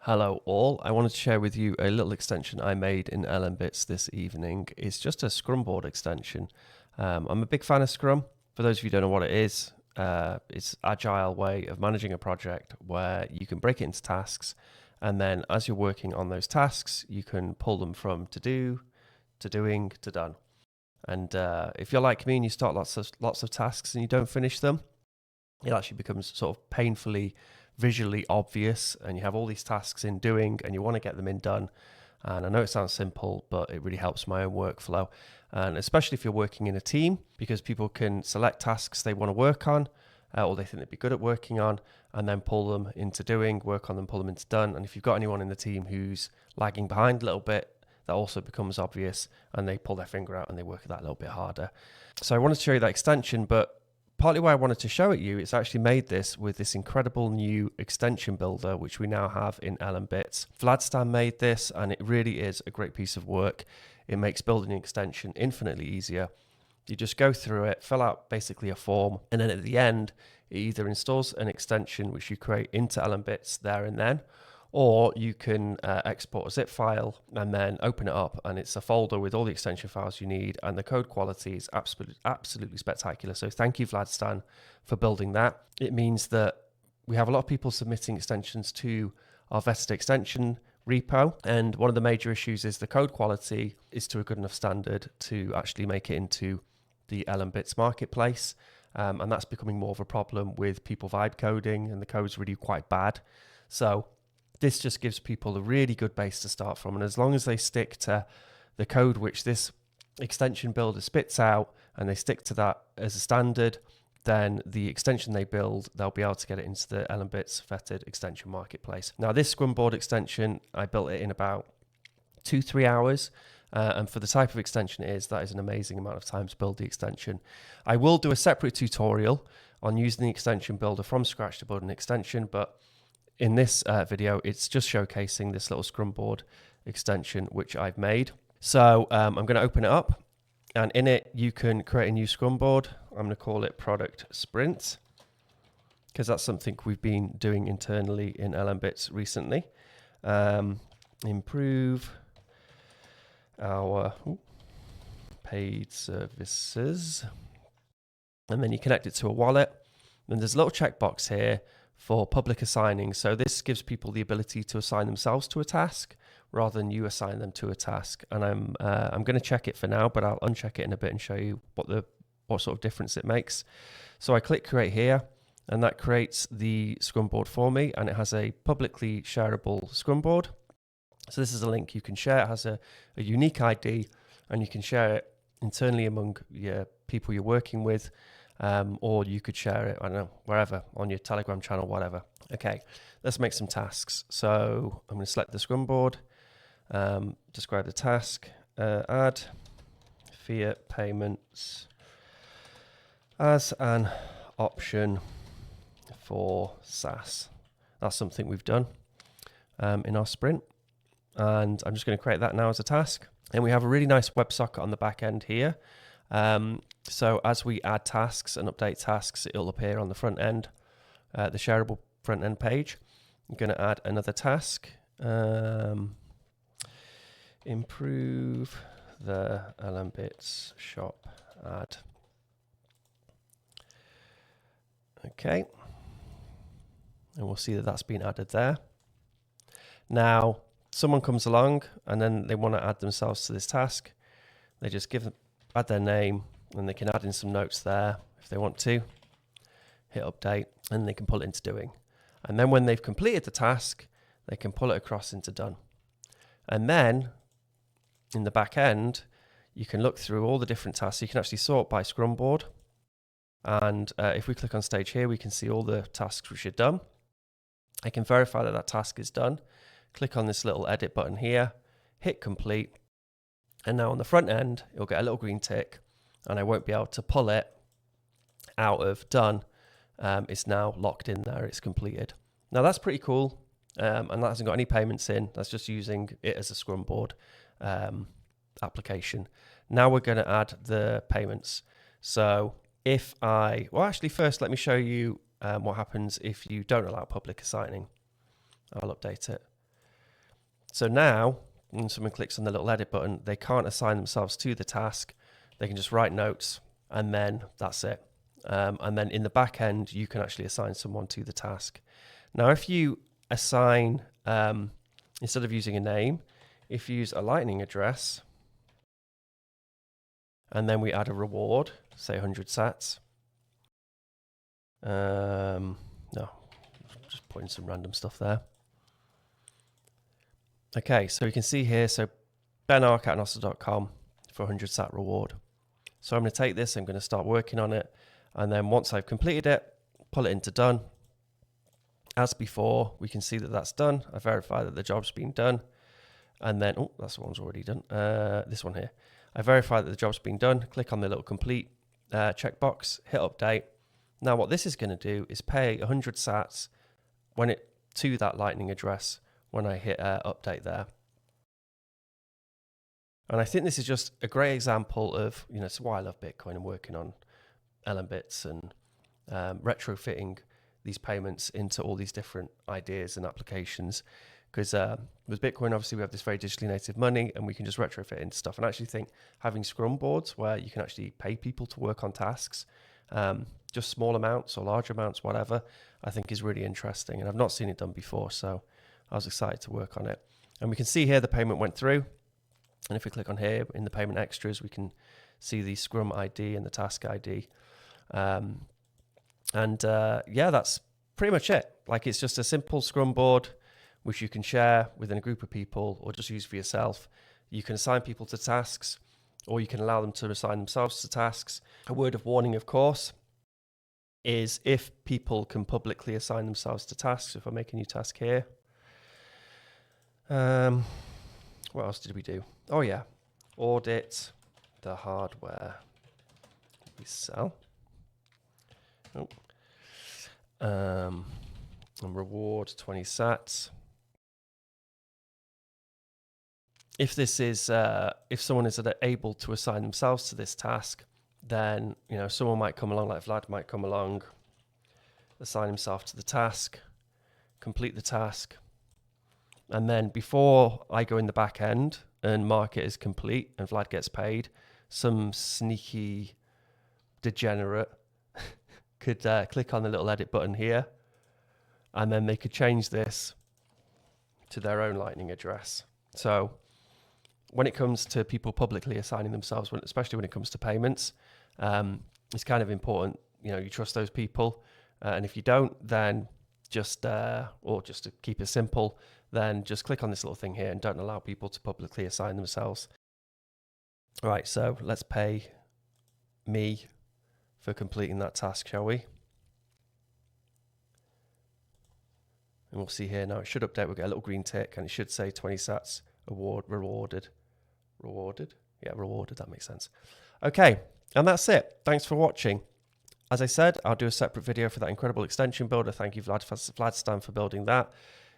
Hello all, I wanted to share with you a little extension I made in LMBits this evening. It's just a Scrum board extension. I'm a big fan of Scrum. For those of you who don't know what it is, it's an agile way of managing a project where you can break it into tasks, and then as you're working on those tasks, you can pull them from to do, to doing, to done. And if you're like me and you start lots of tasks and you don't finish them, it actually becomes sort of painfully visually obvious, and you have all these tasks in doing and you want to get them in done. And I know it sounds simple, but it really helps my own workflow, and especially if you're working in a team, because people can select tasks they want to work on or they think they'd be good at working on, and then pull them into doing, work on them, pull them into done. And if you've got anyone in the team who's lagging behind a little bit, that also becomes obvious, and they pull their finger out and they work that a little bit harder. So I wanted to show you that extension, but partly why I wanted to show it you, it's actually made this with this incredible new extension builder, which we now have in LMBits. Vlad Stan made this, and it really is a great piece of work. It makes building an extension infinitely easier. You just go through it, fill out basically a form, and then at the end, it either installs an extension which you create into LMBits there and then, or you can export a zip file and then open it up, and it's a folder with all the extension files you need, and the code quality is absolutely spectacular. So thank you, Vlad Stan, for building that. It means that we have a lot of people submitting extensions to our vetted extension repo, and one of the major issues is the code quality is to a good enough standard to actually make it into the LMBits marketplace, and that's becoming more of a problem with people vibe coding, and the code's really quite bad. So this just gives people a really good base to start from, and as long as they stick to the code which this extension builder spits out, and they stick to that as a standard, then the extension they build, they'll be able to get it into the LMBits vetted extension marketplace. Now, this Scrum board extension, I built it in about 2-3 hours, and for the type of extension it is, that is an amazing amount of time to build the extension. I will do a separate tutorial on using the extension builder from scratch to build an extension, but in this video, it's just showcasing this little Scrum board extension which I've made. So I'm going to open it up, and in it you can create a new Scrum board. I'm going to call it Product Sprint, because that's something we've been doing internally in LMBits recently. Improve our paid services, and then you connect it to a wallet. And there's a little checkbox here for public assigning. So this gives people the ability to assign themselves to a task rather than you assign them to a task. And I'm going to check it for now, but I'll uncheck it in a bit and show you what sort of difference it makes. So I click create here, and that creates the Scrum board for me, and it has a publicly shareable Scrum board. So this is a link you can share. It has a unique ID, and you can share it internally among your people you're working with. Or you could share it, I don't know, wherever, on your Telegram channel, whatever. Okay, let's make some tasks. So I'm going to select the Scrum board, describe the task, add fiat payments as an option for SaaS. That's something we've done in our sprint. And I'm just going to create that now as a task. And we have a really nice WebSocket on the back end here. So as we add tasks and update tasks, it'll appear on the front end, the shareable front end page. I'm going to add another task, improve the LMBits shop ad. Okay, and we'll see that that's been added there. Now, someone comes along and then they want to add themselves to this task. They just add their name, and they can add in some notes there if they want to. Hit update, and they can pull it into doing. And then when they've completed the task, they can pull it across into done. And then in the back end, you can look through all the different tasks. You can actually sort by Scrum board. And if we click on stage here, we can see all the tasks which are done. I can verify that that task is done. Click on this little edit button here, hit complete. And now on the front end, you'll get a little green tick, and I won't be able to pull it out of done. It's now locked in there, it's completed. Now that's pretty cool, and that hasn't got any payments in. That's just using it as a Scrum board application. Now we're going to add the payments. So if actually first let me show you what happens if you don't allow public assigning. I'll update it. So now, when someone clicks on the little edit button, they can't assign themselves to the task. They can just write notes, and then that's it. And then in the back end, you can actually assign someone to the task. Now, if you assign, instead of using a name, if you use a lightning address, and then we add a reward, say 100 sats. No, just putting some random stuff there. Okay, so you can see here, so benark@nossa.com for 100 sat reward. So I'm going to take this, I'm going to start working on it, and then once I've completed it, pull it into done. As before, we can see that that's done. I verify that the job's been done, and then, oh, that's the one's already done. This one here. I verify that the job's been done, click on the little complete checkbox, hit update. Now what this is going to do is pay 100 sats to that lightning address when I hit update there. And I think this is just a great example of, it's why I love Bitcoin and working on LMBits and retrofitting these payments into all these different ideas and applications. Because with Bitcoin, obviously, we have this very digitally native money, and we can just retrofit into stuff. And I actually think having Scrum boards where you can actually pay people to work on tasks, just small amounts or large amounts, whatever, I think is really interesting. And I've not seen it done before, so I was excited to work on it. And we can see here the payment went through. And if we click on here in the payment extras, we can see the Scrum ID and the task ID. Yeah, that's pretty much it. Like, it's just a simple Scrum board, which you can share within a group of people or just use for yourself. You can assign people to tasks, or you can allow them to assign themselves to tasks. A word of warning, of course, is if people can publicly assign themselves to tasks. If I make a new task here, what else did we do? Oh yeah, audit the hardware we sell. Oh. And reward 20 sats. If this is, if someone is able to assign themselves to this task, then someone might come along, like Vlad might come along, assign himself to the task, complete the task, and then before I go in the back end and mark it as complete and Vlad gets paid, some sneaky degenerate could click on the little edit button here, and then they could change this to their own lightning address. So when it comes to people publicly assigning themselves, especially when it comes to payments, it's kind of important, you trust those people. And if you don't, then just to keep it simple, then just click on this little thing here and don't allow people to publicly assign themselves. All right, so let's pay me for completing that task, shall we? And we'll see here now, it should update, we'll get a little green tick, and it should say 20 sats rewarded. Yeah, rewarded, that makes sense. Okay, and that's it. Thanks for watching. As I said, I'll do a separate video for that incredible extension builder. Thank you, Vlad Stan, for building that.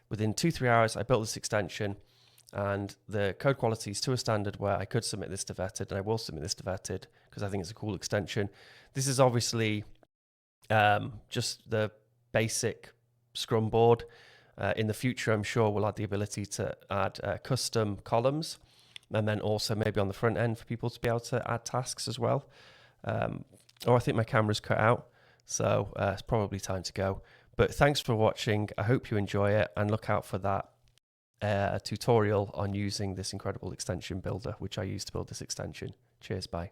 Within 2-3 hours, I built this extension, and the code quality is to a standard where I could submit this to vetted, and I will submit this to vetted because I think it's a cool extension. This is obviously just the basic Scrum board. In the future, I'm sure we'll add the ability to add custom columns, and then also maybe on the front end for people to be able to add tasks as well. I think my camera's cut out, so it's probably time to go. But thanks for watching. I hope you enjoy it, and look out for that tutorial on using this incredible extension builder, which I used to build this extension. Cheers, bye.